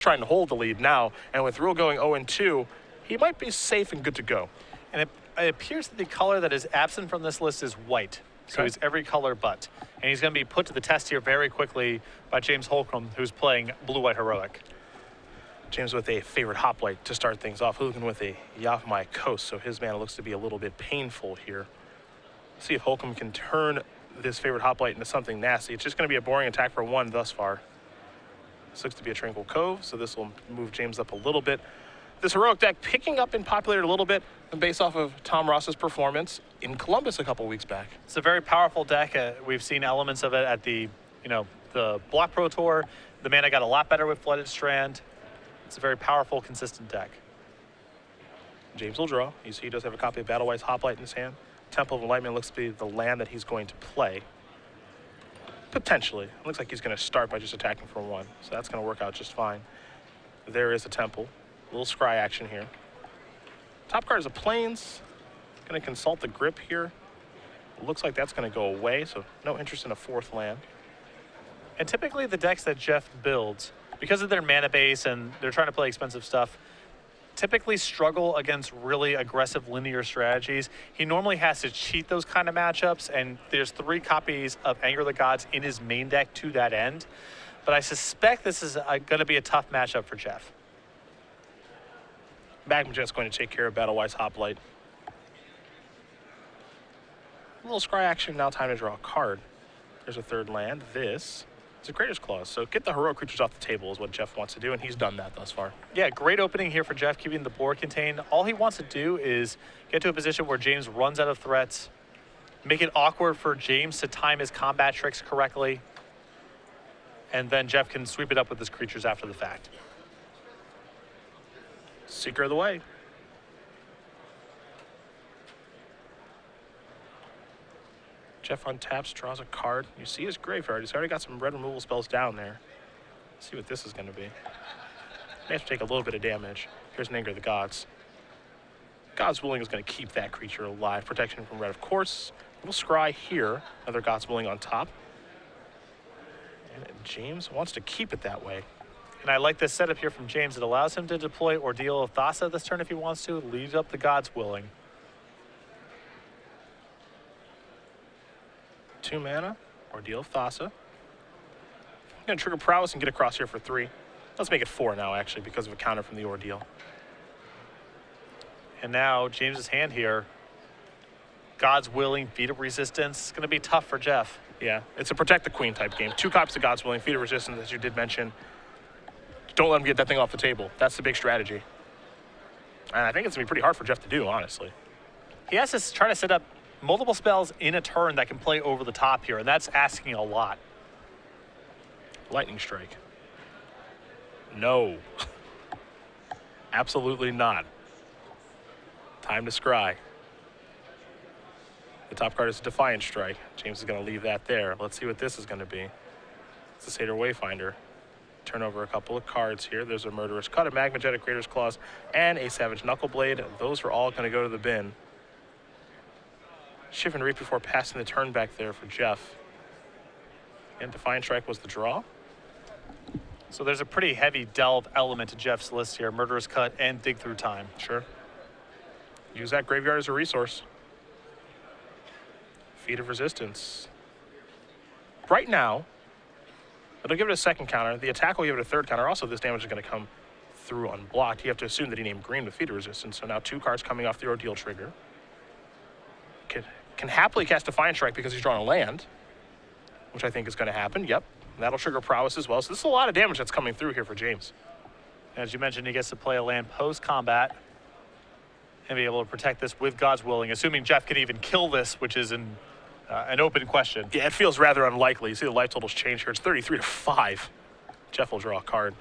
trying to hold the lead now, and with Rule going 0-2, he might be safe and good to go. And it appears that the color that is absent from this list is white. So he's every color but. And he's going to be put to the test here very quickly by James Holcombe, who's playing Blue-White Heroic. James with a favorite hoplite to start things off. Hoogland with a Yavimaya Coast, so his mana looks to be a little bit painful here. See if Holcombe can turn this favorite hoplite into something nasty. It's just going to be a boring attack for 1 thus far. This looks to be a Tranquil Cove, so this will move James up a little bit. This heroic deck picking up in popularity a little bit based off of Tom Ross's performance in Columbus a couple weeks back. It's a very powerful deck. We've seen elements of it at the Block Pro Tour. The mana got a lot better with Flooded Strand. It's a very powerful, consistent deck. James will draw. You see he does have a copy of Battlewise Hoplite in his hand. Temple of Enlightenment looks to be the land that he's going to play. Potentially. It looks like he's going to start by just attacking for 1, so that's going to work out just fine. There is a Temple. A little scry action here. Top card is a Plains. Going to consult the grip here. Looks like that's going to go away, so no interest in a 4th land. And typically the decks that Jeff builds, because of their mana base and they're trying to play expensive stuff, typically struggle against really aggressive linear strategies. He normally has to cheat those kind of matchups, and there's 3 copies of Anger of the Gods in his main deck to that end. But I suspect this is going to be a tough matchup for Jeff. Magma Jet's going to take care of Battlewise Hoplite. A little scry action, now time to draw a card. There's a 3rd land. This is a Creator's Clause. So get the heroic creatures off the table is what Jeff wants to do, and he's done that thus far. Yeah, great opening here for Jeff, keeping the board contained. All he wants to do is get to a position where James runs out of threats, make it awkward for James to time his combat tricks correctly, and then Jeff can sweep it up with his creatures after the fact. Seeker of the Way. Jeff untaps, draws a card. You see his graveyard. He's already got some red removal spells down there. Let's see what this is going to be. May have to take a little bit of damage. Here's an Anger of the Gods. God's Willing is going to keep that creature alive. Protection from red, of course. We'll scry here. Another God's Willing on top. And James wants to keep it that way. And I like this setup here from James. It allows him to deploy Ordeal of Thassa this turn if he wants to. Leaves up the God's Willing. 2 mana, Ordeal of Thassa. I'm going to trigger Prowess and get across here for 3. Let's make it 4 now, actually, because of a counter from the Ordeal. And now James's hand here. God's Willing, Feat of Resistance. It's going to be tough for Jeff. Yeah, it's a Protect the Queen type game. 2 copies of God's Willing, Feat of Resistance, as you did mention. Don't let him get that thing off the table. That's the big strategy. And I think it's going to be pretty hard for Jeff to do, honestly. He has to try to set up multiple spells in a turn that can play over the top here, and that's asking a lot. Lightning Strike. No. Absolutely not. Time to scry. The top card is a Defiant Strike. James is going to leave that there. Let's see what this is going to be. It's the Satyr Wayfinder. Turn over a couple of cards here. There's a Murderous Cut, a Magma Jet, a Creator's Clause, and a Savage Knuckleblade. Those are all going to go to the bin. Shift and Reap before passing the turn back there for Jeff. And Defiant Strike was the draw. So there's a pretty heavy delve element to Jeff's list here. Murderous Cut and Dig Through Time. Sure. Use that graveyard as a resource. Feat of Resistance. Right now, it'll give it a 2nd counter. The attack will give it a 3rd counter. Also, this damage is going to come through unblocked. You have to assume that he named green with Feat of Resistance. So now 2 cards coming off the Ordeal trigger. Can happily cast Defiant Strike because he's drawn a land, which I think is going to happen. Yep. That'll trigger Prowess as well. So this is a lot of damage that's coming through here for James. As you mentioned, he gets to play a land post-combat and be able to protect this with God's Willing, assuming Jeff can even kill this, which is an open question. Yeah, it feels rather unlikely. You see the life totals change here. It's 33-5. Jeff will draw a card.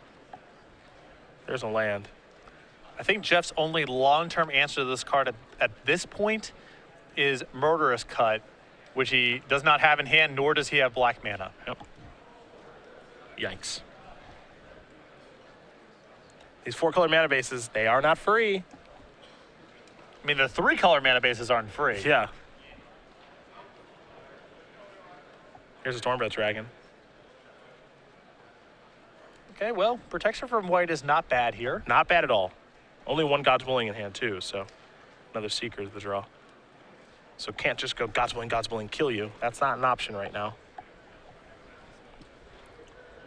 There's a land. I think Jeff's only long-term answer to this card at this point is Murderous Cut, which he does not have in hand, nor does he have black mana. Yep. Yikes. These 4-color mana bases, they are not free. I mean, the 3-color mana bases aren't free. Yeah. Here's a Stormbreath Dragon. Okay, well, protection from white is not bad here. Not bad at all. Only one God's Willing in hand, too, so another Seeker is the draw. So can't just go God's Willing, kill you. That's not an option right now.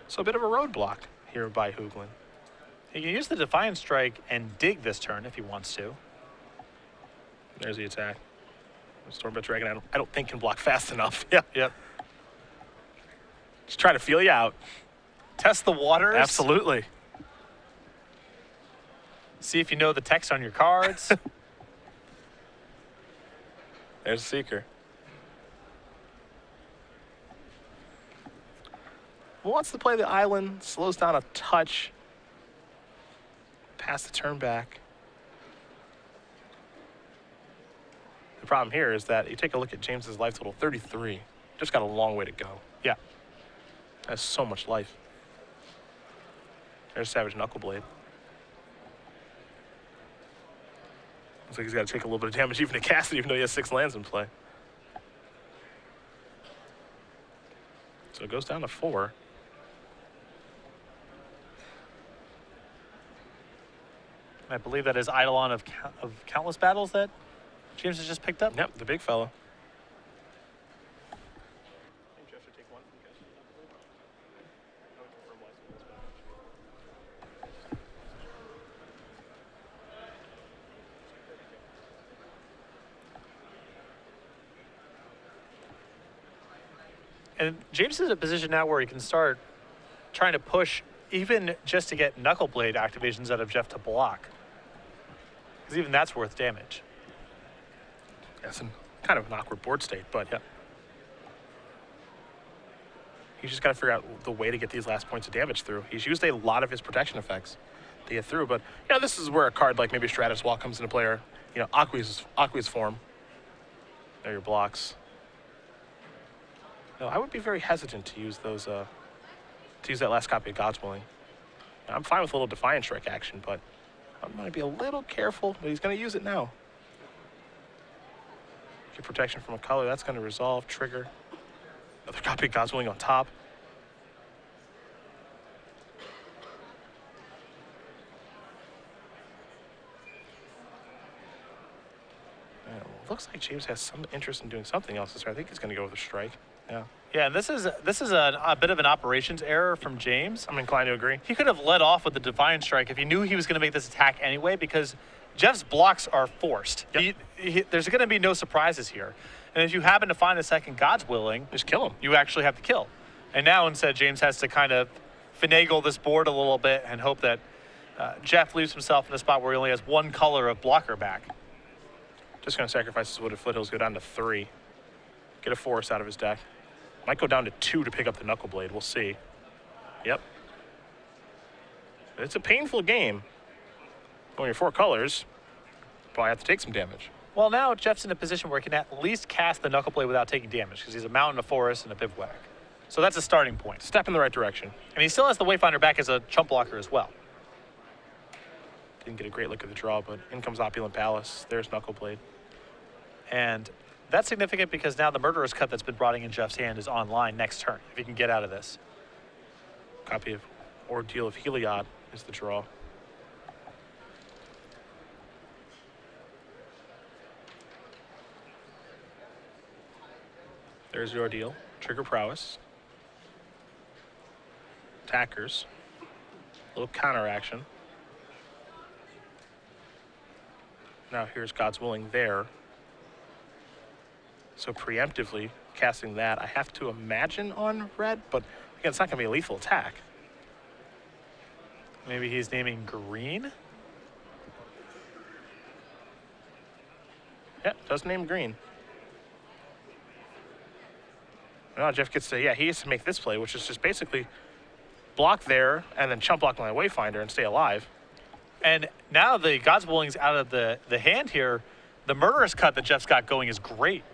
So a bit of a roadblock here by Hoogland. He can use the Defiant Strike and dig this turn if he wants to. There's the attack. Stormbite Dragon, I don't think can block fast enough. Yeah. Yep. Just trying to feel you out. Test the waters. Absolutely. See if you know the text on your cards. There's a Seeker. Wants to play the island, slows down a touch. Pass the turn back. The problem here is that you take a look at James's life total, 33. Just got a long way to go. Yeah. Has so much life. There's Savage Knuckleblade. Looks like he's got to take a little bit of damage even to cast it, even though he has 6 lands in play. So it goes down to 4. I believe that is Eidolon of Countless Battles that James has just picked up. Yep, the big fella. And James is in a position now where he can start trying to push even just to get Knuckleblade activations out of Jeff to block. Because even that's worth damage. Yes, and kind of an awkward board state, but yeah. He's just got to figure out the way to get these last points of damage through. He's used a lot of his protection effects to get through, but you know, this is where a card like maybe Stratus Wall comes into play, or you know, Aqua's form. There are your blocks. No, I would be very hesitant to use those to use that last copy of God's Willing. I'm fine with a little Defiant Strike action, but I'm going to be a little careful, but he's going to use it now. Get protection from a color, that's going to resolve, trigger. Another copy of God's Willing on top. And it looks like James has some interest in doing something else this turn. I think he's going to go with a strike. Yeah. Yeah, and this is a bit of an operations error from James. I'm inclined to agree. He could have led off with the Defiant Strike if he knew he was going to make this attack anyway, because Jeff's blocks are forced. Yep. There's going to be no surprises here. And if you happen to find a second God's Willing, Just kill him. you actually have to kill. And now instead, James has to kind of finagle this board a little bit and hope that Jeff leaves himself in a spot where he only has one color of blocker back. Just going to sacrifice his Wooded Foothills, go down to 3. Get a forest out of his deck. Might go down to 2 to pick up the Knuckleblade. We'll see. Yep. It's a painful game. When you're 4 colors, probably have to take some damage. Well, now Jeff's in a position where he can at least cast the Knuckleblade without taking damage, because he's a mountain, a forest, and a bivouac. So that's a starting point. Step in the right direction. And he still has the Wayfinder back as a chump blocker as well. Didn't get a great look at the draw, but in comes Opulent Palace. There's Knuckleblade. And that's significant because now the Murderer's Cut that's been brought in Jeff's hand is online next turn, if he can get out of this. Copy of Ordeal of Heliod is the draw. There's the Ordeal. Trigger Prowess. Attackers. A little counter action. Now here's God's Willing there. So preemptively casting that, I have to imagine on red, but again, it's not going to be a lethal attack. Maybe he's naming green? Yeah, does name green. Now Jeff gets to, yeah, he has to make this play, which is just basically block there and then chump block my Wayfinder and stay alive. And now the God's Willing's out of the hand here. The Murderous Cut that Jeff's got going is great.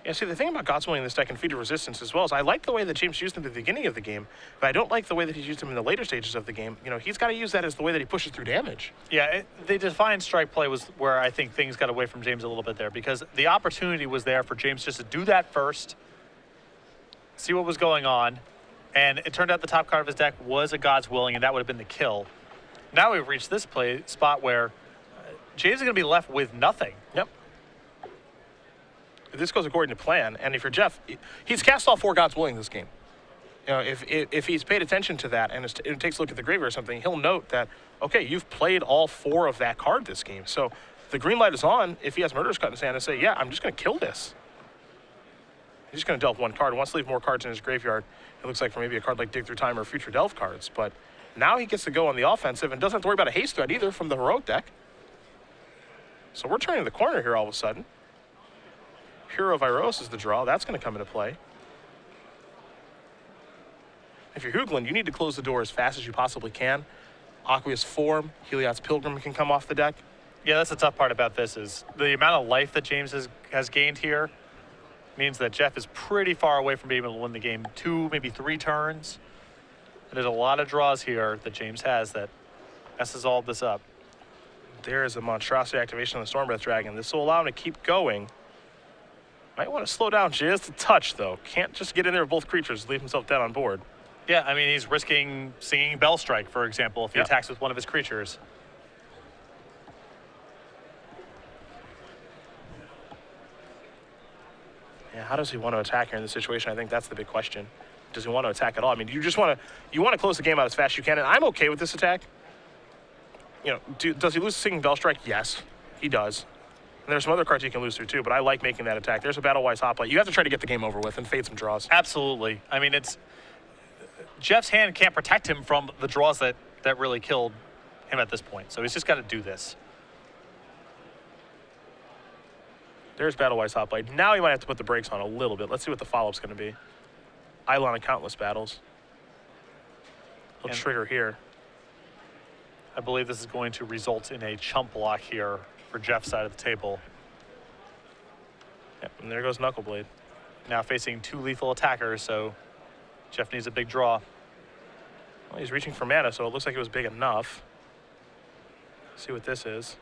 Yeah, see, the thing about God's Willing in this deck and Feat of Resistance as well is I like the way that James used them at the beginning of the game, but I don't like the way that he's used them in the later stages of the game. You know, he's got to use that as the way that he pushes through damage. Yeah, the Defiant Strike play was where I think things got away from James a little bit there, because the opportunity was there for James just to do that first, see what was going on, And it turned out the top card of his deck was a God's Willing, and that would have been the kill. Now we've reached this spot where James is going to be left with nothing. Yep. If this goes according to plan, and if you're Jeff, he's cast all 4 God's Willing this game. You know, if he's paid attention to that and it takes a look at the graveyard or something, he'll note that, okay, you've played all 4 of that card this game. So the green light is on if he has Murderous Cut in his hand and say, yeah, I'm just going to kill this. He's just going to delve 1 card. He wants to leave more cards in his graveyard. It looks like for maybe a card like Dig Through Time or Future Delve cards. But now he gets to go on the offensive and doesn't have to worry about a haste threat either from the Heroic deck. So we're turning the corner here all of a sudden. Hero of Iros is the draw. That's going to come into play. If you're Hoogland, you need to close the door as fast as you possibly can. Aqueous Form, Heliod's Pilgrim can come off the deck. Yeah, that's the tough part about this is the amount of life that James has gained here means that Jeff is pretty far away from being able to win the game 2, maybe 3 turns. And there's a lot of draws here that James has that messes all this up. There is a monstrosity activation on the Stormbreath Dragon. This will allow him to keep going. Might want to slow down just a touch, though. Can't just get in there with both creatures, leave himself dead on board. Yeah, I mean, he's risking Singing Bell Strike, for example, if he attacks with one of his creatures. Yeah, how does he want to attack here in this situation? I think that's the big question. Does he want to attack at all? I mean, you want to close the game out as fast as you can, and I'm okay with this attack. You know, does he lose Singing Bell Strike? Yes, he does. And there's some other cards he can lose through too, but I like making that attack. There's a Battle-Wise Hoplite. You have to try to get the game over with and fade some draws. Absolutely. I mean, Jeff's hand can't protect him from the draws that really killed him at this point. So he's just got to do this. There's Battle-Wise Hoplite. Now he might have to put the brakes on a little bit. Let's see what the follow-up's going to be. Eidolon of Countless Battles. He'll trigger here. I believe this is going to result in a chump block here for Jeff's side of the table. Yep, and there goes Knuckleblade. Now facing 2 lethal attackers, so Jeff needs a big draw. Well, he's reaching for mana, so it looks like it was big enough. Let's see what this is.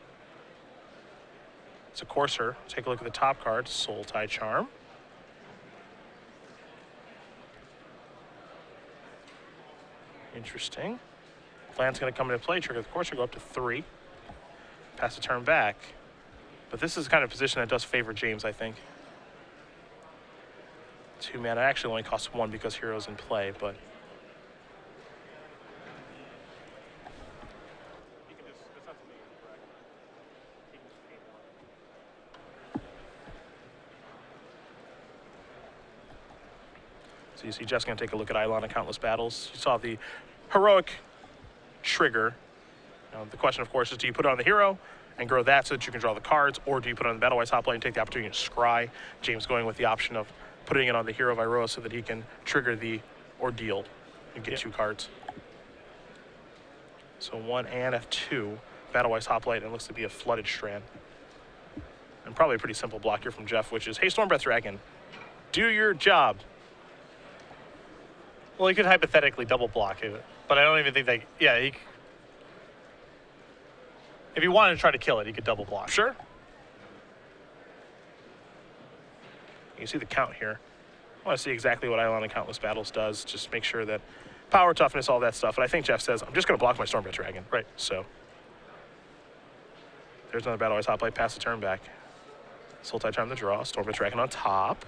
It's a Courser. Take a look at the top card, Soul Tie Charm. Interesting. Land's going to come into play, trigger the Courser, go up to 3. Pass the turn back. But this is the kind of position that does favor James, I think. 2 mana actually only costs 1 because Hero's in play, but so you see Jeff's going to take a look at Eidolon of Countless Battles. You saw the Heroic trigger. Now, the question, of course, is do you put it on the hero and grow that so that you can draw the cards, or do you put it on the Battle-Wise Hoplite and take the opportunity to scry? James going with the option of putting it on the Hero of Iroa so that he can trigger the Ordeal and get 2 cards. So 1 and F2, Battle-Wise Hoplite, and it looks to be a Flooded Strand. And probably a pretty simple block here from Jeff, which is, hey, Stormbreath Dragon, do your job. Well, he could hypothetically double block it, but I don't even think that, if he wanted to try to kill it, he could double block. Sure. You see the count here. I want to see exactly what Eidolon of Countless Battles does. Just make sure that power, toughness, all that stuff. And I think Jeff says, I'm just going to block my Stormbreath Dragon. Right. So there's another Battle-Wise Hoplite, pass the turn back. Soul Tie Charm the draw, Stormbreath Dragon on top.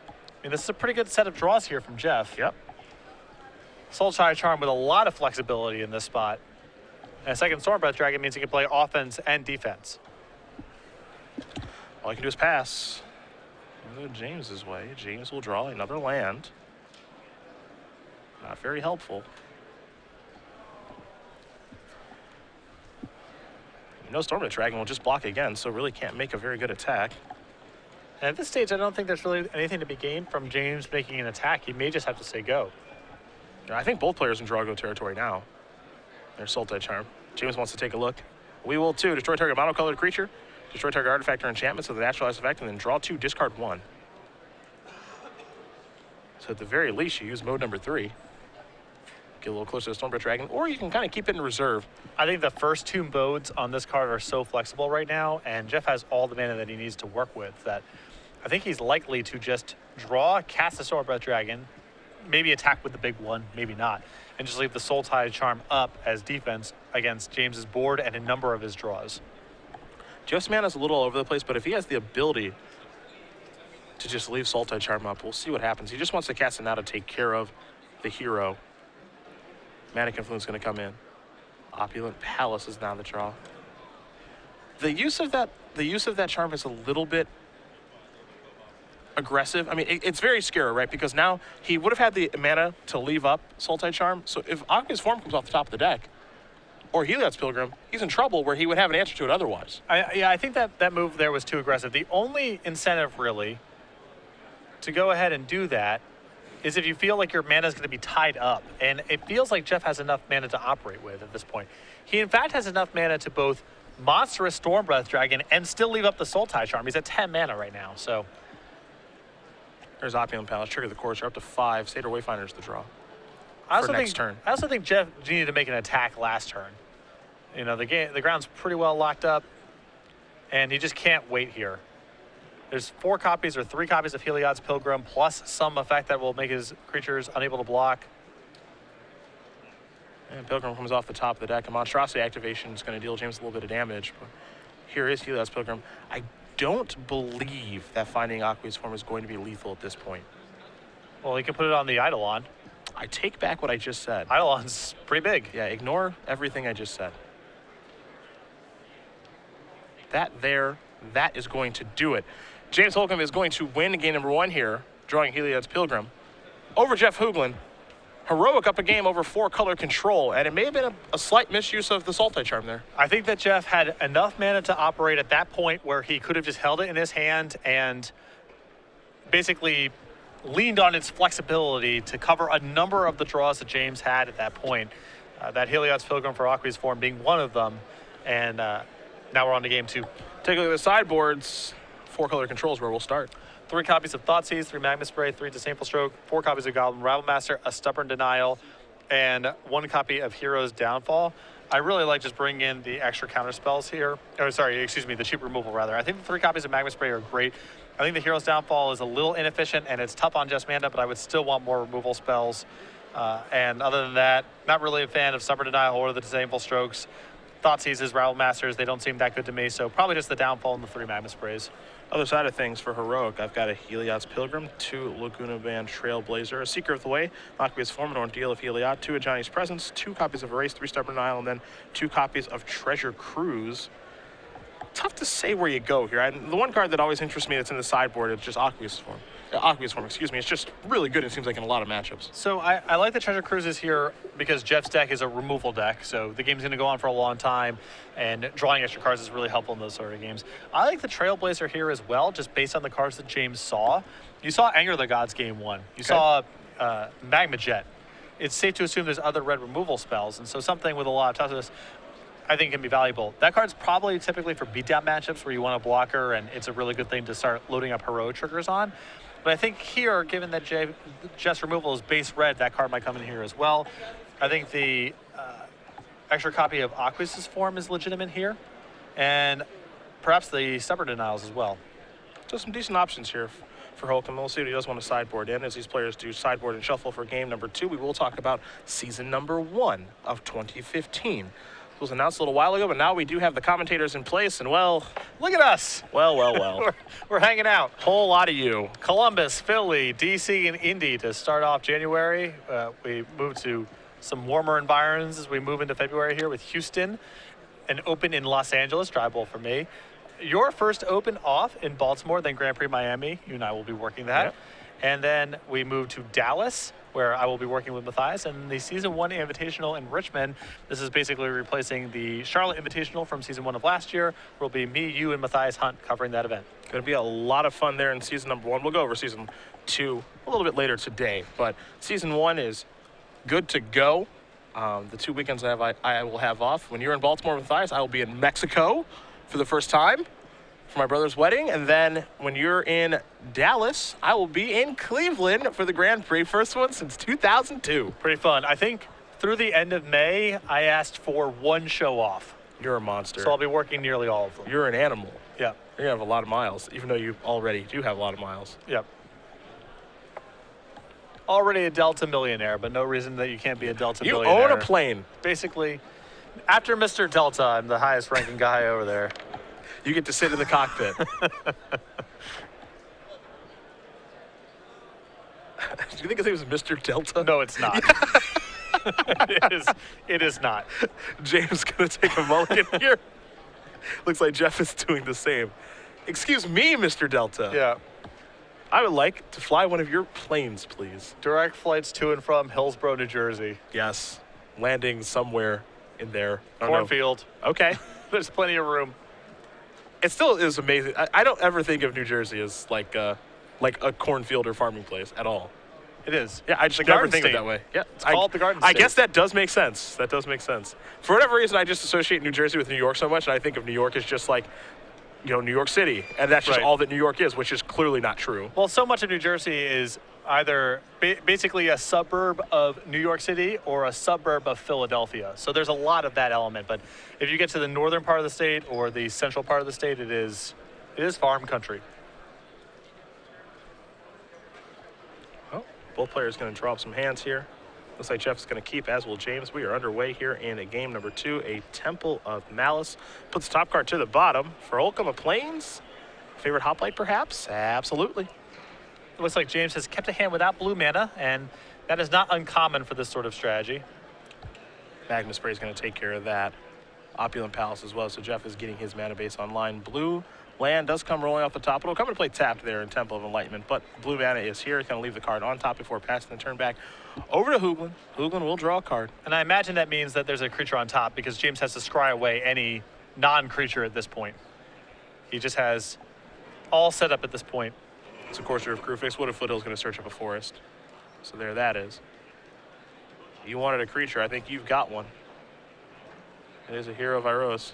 I mean, this is a pretty good set of draws here from Jeff. Yep. Soul Tie Charm with a lot of flexibility in this spot. And a second Stormbreath Dragon means he can play offense and defense. All he can do is pass. Go James's way. James will draw another land. Not very helpful. You know Stormbreath Dragon will just block again, so really can't make a very good attack. And at this stage, I don't think there's really anything to be gained from James making an attack. He may just have to say go. I think both players in draw-go territory now. There's Soul Tie Charm. James wants to take a look. We will too. Destroy target monocolored creature. Destroy target artifact or enchantment with a naturalized effect, and then draw 2, discard 1. So at the very least, you use mode number 3. Get a little closer to Stormbreath Dragon, or you can kind of keep it in reserve. I think the first 2 modes on this card are so flexible right now, and Jeff has all the mana that he needs to work with, that I think he's likely to just draw, cast the Stormbreath Dragon, maybe attack with the big one, maybe not, and just leave the Soul Tide Charm up as defense against James's board and a number of his draws. Jeff's mana's a little all over the place, but if he has the ability to just leave Soul Tide Charm up, we'll see what happens. He just wants to cast it now to take care of the hero. Manic Influence is going to come in. Opulent Palace is now the draw. The use of that charm is a little bit aggressive. I mean, it's very scary, right? Because now he would have had the mana to leave up Soul Tide Charm. So if Aqua's Form comes off the top of the deck, or Heliod's Pilgrim, he's in trouble where he would have an answer to it otherwise. I think that move there was too aggressive. The only incentive, really, to go ahead and do that is if you feel like your mana is going to be tied up. And it feels like Jeff has enough mana to operate with at this point. He, in fact, has enough mana to both monstrous Stormbreath Dragon and still leave up the Soul Tide Charm. He's at 10 mana right now, so. There's Opulent Palace, trigger the course, you're up to 5. Satyr Wayfinder's the draw for next turn. I also think Jeff needed to make an attack last turn. You know, the ground's pretty well locked up, and he just can't wait here. There's 4 copies or 3 copies of Heliod's Pilgrim, plus some effect that will make his creatures unable to block. And Pilgrim comes off the top of the deck. A Monstrosity activation is going to deal James a little bit of damage. But here is Heliod's Pilgrim. I don't believe that finding Aqua's Form is going to be lethal at this point. Well, he can put it on the Eidolon. I take back what I just said. Eidolon's pretty big. Yeah, ignore everything I just said. That is going to do it. James Holcombe is going to win game number 1 here, drawing Heliod's Pilgrim over Jeff Hoogland. Heroic up a game over 4-color control, and it may have been a slight misuse of the Soul Tide Charm there. I think that Jeff had enough mana to operate at that point where he could have just held it in his hand and basically leaned on its flexibility to cover a number of the draws that James had at that point. That Heliod's Pilgrim for Aqua's Form being one of them, and now we're on to game 2. Take a look at the sideboards. 4-color controls where we'll start. 3 copies of Thoughtseize, 3 Magma Spray, 3 Disdainful Stroke, 4 copies of Goblin Rabblemaster, a Stubborn Denial, and 1 copy of Hero's Downfall. I really like just bringing in the extra counter spells here. Or sorry, excuse me, the cheap removal rather. I think the 3 copies of Magma Spray are great. I think the Hero's Downfall is a little inefficient and it's tough on Jeff's mana, but I would still want more removal spells. And other than that, not really a fan of Stubborn Denial or the Disdainful Strokes. Thoughtseizes, Rabble-Masters, they don't seem that good to me, so probably just the Downfall and the 3 Magma Sprays. Other side of things for Heroic, I've got a Heliod's Pilgrim, 2 Laguna Band Trailblazer, a Seeker of the Way, Aqua's Form, an Ordeal of Heliod, 2 Ajani's Presence, 2 copies of Erase, 3 Stubborn Isle, and then 2 copies of Treasure Cruise. Tough to say where you go here. The one card that always interests me that's in the sideboard is just Aqua's Form. It's just really good, it seems like, in a lot of matchups. So I like the Treasure Cruises here because Jeff's deck is a removal deck, so the game's going to go on for a long time, and drawing extra cards is really helpful in those sort of games. I like the Trailblazer here as well, just based on the cards that James saw. You saw Anger of the Gods game 1. You saw Magma Jet. It's safe to assume there's other red removal spells, and so something with a lot of toughness I think can be valuable. That card's probably typically for beatdown matchups where you want a blocker, and it's a really good thing to start loading up heroic triggers on. But I think here, given that Jeff's removal is base red, that card might come in here as well. I think the extra copy of Aqua's Form is legitimate here, and perhaps the Stubborn Denials as well. So some decent options here for Holcombe. We'll see what he does want to sideboard in. As these players do sideboard and shuffle for game number 2, we will talk about season number 1 of 2015. It was announced a little while ago, but now we do have the commentators in place, and well, look at us. Well. we're hanging out. Whole lot of you. Columbus, Philly, DC, and Indy to start off January. We move to some warmer environs as we move into February here with Houston, an open in Los Angeles, dry bowl for me. Your first open off in Baltimore, then Grand Prix Miami. You and I will be working that. Yep. And then we move to Dallas, where I will be working with Matthias, and the Season 1 Invitational in Richmond. This is basically replacing the Charlotte Invitational from Season 1 of last year. Will be me, you, and Matthias Hunt covering that event. Going to be a lot of fun there in season number 1. We'll go over season 2 a little bit later today, but season 1 is good to go. The 2 weekends I will have off. When you're in Baltimore with Matthias, I will be in Mexico for the first time for my brother's wedding, and then when you're in Dallas, I will be in Cleveland for the Grand Prix, first one since 2002. Pretty fun. I think through the end of May, I asked for 1 show off. You're a monster. So I'll be working nearly all of them. You're an animal. Yeah. You're going to have a lot of miles, even though you already do have a lot of miles. Yep. already a Delta millionaire, but no reason that you can't be a Delta You millionaire. own a plane. Basically, after Mr. Delta, I'm the highest ranking guy over there. You get to sit in the cockpit. Do you think his name is Mr. Delta? No, it's not. It is not. James going to take a mulligan here. Looks like Jeff is doing the same. Excuse me, Mr. Delta. Yeah. I would like to fly one of your planes, please. Direct flights to and from Hillsborough, New Jersey. Yes. Landing somewhere in there. I don't know. Cornfield. Okay. There's plenty of room. It still is amazing. I don't ever think of New Jersey as like a cornfield or farming place at all. It is. Yeah, I just The never Garden think State. of it that way. Yeah, It's called the Garden I State. guess that does make sense. That does make sense. For whatever reason, I just associate New Jersey with New York so much, and I think of New York as just like, New York City, and that's just Right. all that New York is, which is clearly not true. Well, so much of New Jersey is either basically a suburb of New York City or a suburb of Philadelphia. So there's a lot of that element. But if you get to the northern part of the state or the central part of the state, it is farm country. Oh, both players going to draw up some hands here. Looks like Jeff is going to keep, as will James. We are underway here in game number 2, a Temple of Malice. Puts the top card to the bottom. For Holcombe Plains, favorite hoplite perhaps? Absolutely. It looks like James has kept a hand without blue mana, and that is not uncommon for this sort of strategy. Magma Spray is going to take care of that. Opulent Palace as well, so Jeff is getting his mana base online. Blue land does come rolling off the top. It'll come into play tapped there in Temple of Enlightenment, but blue mana is here. It's going to leave the card on top before passing the turn back over to Hoogland. Hoogland will draw a card. And I imagine that means that there's a creature on top because James has to scry away any non-creature at this point. He just has all set up at this point. It's a Courser of Crewface. Wood of Foothill's going to search up a forest. So there that is. You wanted a creature. I think you've got one. It is a Hero of Iros.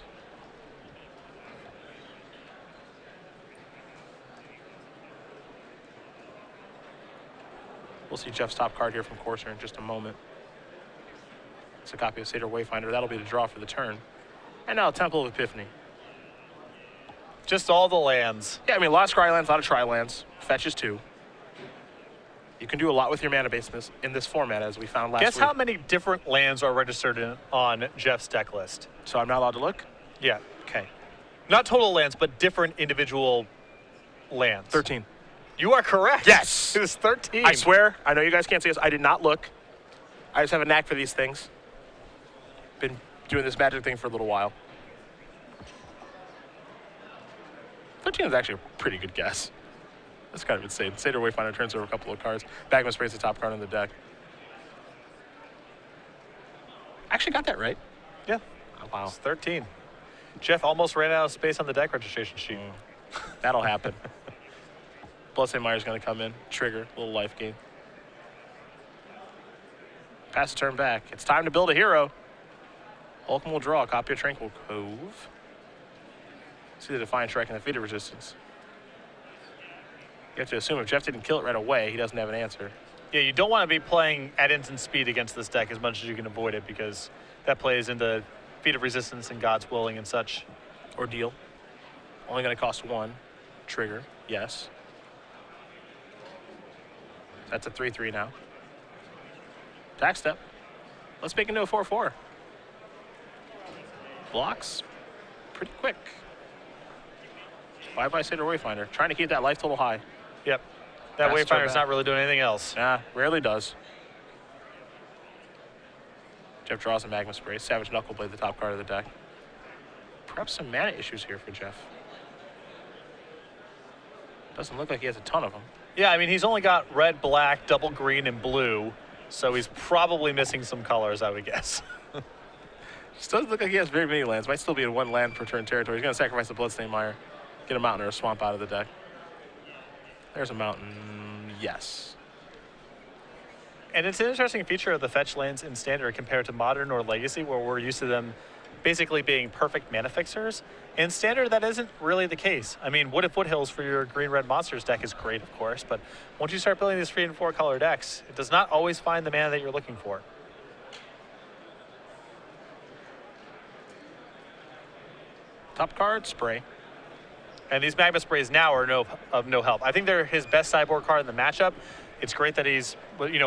We'll see Jeff's top card here from Courser in just a moment. It's a copy of Seder Wayfinder. That'll be the draw for the turn. And now Temple of Epiphany. Just all the lands. Yeah, I mean, a lot of scry lands, a lot of tri lands. Fetches too. You can do a lot with your mana base in this format, as we found last Guess week. how many different lands are registered on Jeff's deck list? So I'm not allowed to look? Yeah. Okay. Not total lands, but different individual lands. 13. You are correct. Yes. It is 13. I swear, I know you guys can't see this. I did not look. I just have a knack for these things. Been doing this magic thing for a little while. 13 is actually a pretty good guess. That's kind of insane. Seder Wayfinder turns over a couple of cards. Bagman sprays the top card on the deck. Actually got that right. Yeah. Oh, wow. It's 13. Jeff almost ran out of space on the deck registration sheet. That'll happen. Bloodstained Mire's going to come in. Trigger. Little life gain. Pass the turn back. It's time to build a hero. Holcombe will draw a copy of Tranquil Cove. See the Defiant Strike and the Feeder Resistance. You have to assume if Jeff didn't kill it right away, he doesn't have an answer. Yeah, you don't want to be playing at instant speed against this deck as much as you can avoid it because that plays into Feat of Resistance and God's Willing and such. Ordeal. Only going to cost 1. Trigger. Yes. That's a 3/3 now. Attack step. Let's make it into a 4/4. Blocks pretty quick. Bye-bye Seder Wayfinder. Trying to keep that life total high. Yep. That Pass turn Wayfinder's back. not really doing anything else. Nah, rarely does. Jeff draws a Magma Spray. Savage Knuckleblade, the top card of the deck. Perhaps some mana issues here for Jeff. Doesn't look like he has a ton of them. Yeah, I mean, he's only got red, black, double green, and blue, so he's probably missing some colors, I would guess. Just doesn't look like he has very many lands. Might still be in 1 land per turn territory. He's going to sacrifice the Bloodstained Mire. Get a mountain or a swamp out of the deck. There's a mountain. Yes. And it's an interesting feature of the fetch lands in Standard compared to Modern or Legacy, where we're used to them basically being perfect mana fixers. In Standard, that isn't really the case. I mean, Wood of Foothills for your green-red monsters deck is great, of course, but once you start building these 3 and 4 color decks, it does not always find the mana that you're looking for. Top card, Spray. And these Magma Sprays now are of no help. I think they're his best sideboard card in the matchup It's great that he's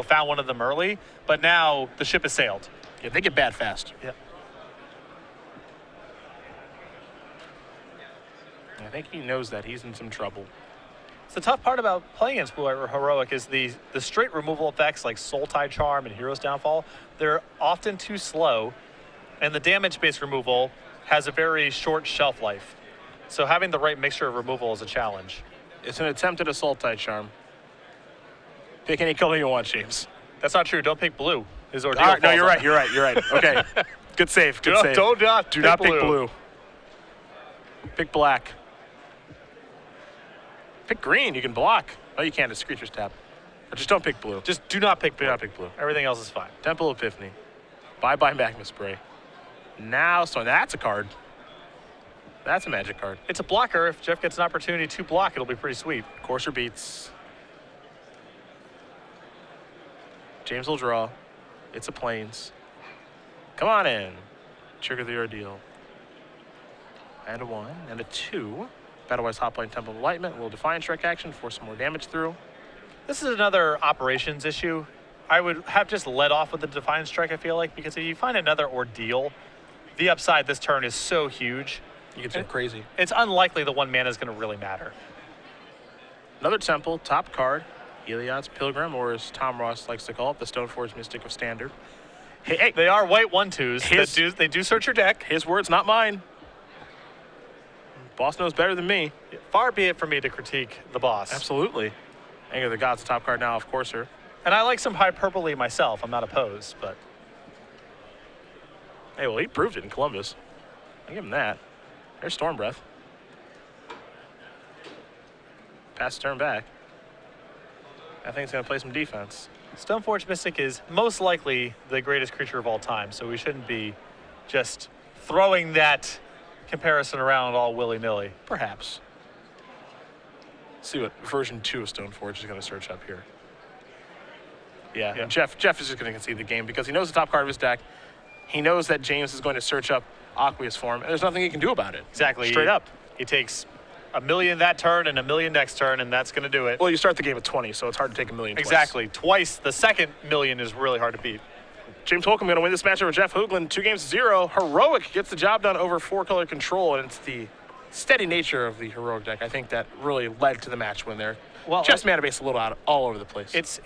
found one of them early, but now the ship has sailed. Yeah, they get bad fast. Yep. I think he knows that he's in some trouble. So the tough part about playing against Blue White Heroic is the straight removal effects like Soul Tide Charm and Hero's Downfall. They're often too slow, and the damage-based removal has a very short shelf life. So having the right mixture of removal is a challenge. It's an attempt at a Soul Tide Charm. Pick any color you want, James. That's not true. Don't pick blue. His ordeal. All right, no, falls you're on- right. You're right. You're right. Okay. Good save. Good save. Do not pick blue. Pick black. Pick green. You can block. Oh, you can't. It's Creature's Tap. But just don't pick blue. Just do not pick blue. Do not pick blue. Everything else is fine. Temple Epiphany. Bye-bye Magma Spray. Now, so that's a card. That's a magic card. It's a blocker. If Jeff gets an opportunity to block, it'll be pretty sweet. Courser Beats. James will draw. It's a Plains. Come on in. Trigger the ordeal. And a 1 and a 2. Battlewise Hotline Temple of Enlightenment will Defiant Strike action, force some more damage through. This is another operations issue. I would have just led off with the Defiant Strike, I feel like, because if you find another ordeal, the upside this turn is so huge. You get some crazy. It's unlikely the 1 mana is going to really matter. Another Temple, top card. Heliod's Pilgrim, or as Tom Ross likes to call it, the Stoneforge Mystic of Standard. Hey, They are white 1/2s. They do search your deck. his words, not mine. Boss knows better than me. Far be it from me to critique the boss. Absolutely. Anger of the Gods, top card now, of course, sir. And I like some hyperbole myself. I'm not opposed, but Hey, well, he proved it in Columbus. I give him that. There's Storm Breath. Pass the turn back. I think it's going to play some defense. Stoneforge Mystic is most likely the greatest creature of all time, so we shouldn't be just throwing that comparison around all willy-nilly. Perhaps. Let's see what version 2 of Stoneforge is going to search up here. Yeah. Jeff is just going to concede the game because he knows the top card of his deck. He knows that James is going to search up Aqueous Form, and there's nothing he can do about it. Exactly. Straight up. He takes $1 million that turn and $1 million next turn, and that's going to do it. Well, you start the game at 20, so it's hard to take $1 million twice. Exactly. Twice. The second $1 million is really hard to beat. James Holcombe going to win this match over Jeff Hoogland, 2-0. Heroic gets the job done over 4-color control, and it's the steady nature of the Heroic deck, I think, that really led to the match win there. Well, Jeff's mana base a little out all over the place. It's